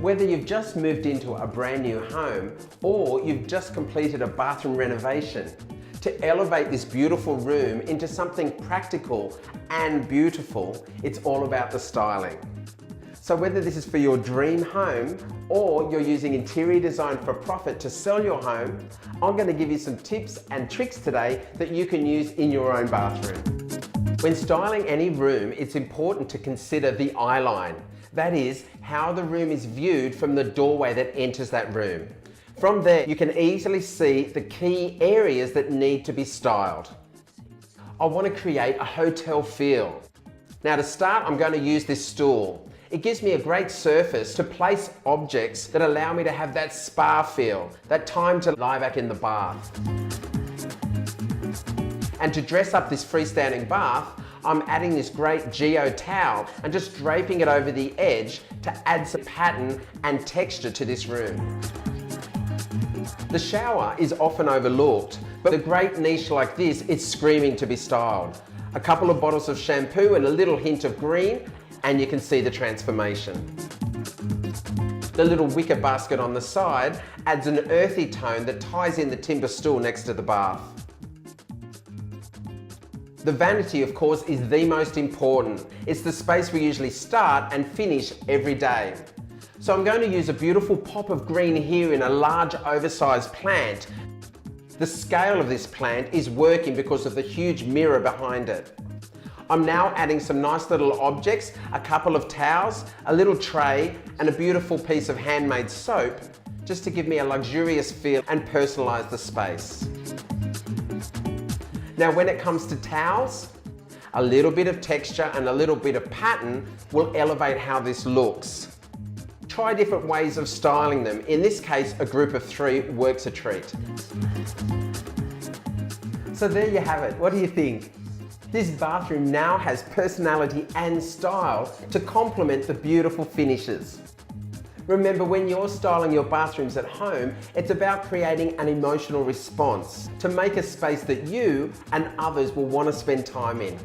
Whether you've just moved into a brand new home or you've just completed a bathroom renovation, to elevate this beautiful room into something practical and beautiful, it's all about the styling. So whether this is for your dream home or you're using interior design for profit to sell your home, I'm going to give you some tips and tricks today that you can use in your own bathroom. When styling any room, it's important to consider the eye line. That is, how the room is viewed from the doorway that enters that room. From there, you can easily see the key areas that need to be styled. I want to create a hotel feel. Now to start, I'm going to use this stool. It gives me a great surface to place objects that allow me to have that spa feel, that time to lie back in the bath. And to dress up this freestanding bath, I'm adding this great geo towel and just draping it over the edge to add some pattern and texture to this room. The shower is often overlooked, but a great niche like this is screaming to be styled. A couple of bottles of shampoo and a little hint of green, and you can see the transformation. The little wicker basket on the side adds an earthy tone that ties in the timber stool next to the bath. The vanity, of course, is the most important. It's the space we usually start and finish every day. So I'm going to use a beautiful pop of green here in a large oversized plant. The scale of this plant is working because of the huge mirror behind it. I'm now adding some nice little objects, a couple of towels, a little tray, and a beautiful piece of handmade soap, just to give me a luxurious feel and personalize the space. Now when it comes to towels, a little bit of texture and a little bit of pattern will elevate how this looks. Try different ways of styling them. In this case, a group of 3 works a treat. So there you have it. What do you think? This bathroom now has personality and style to complement the beautiful finishes. Remember, when you're styling your bathrooms at home, it's about creating an emotional response to make a space that you and others will want to spend time in.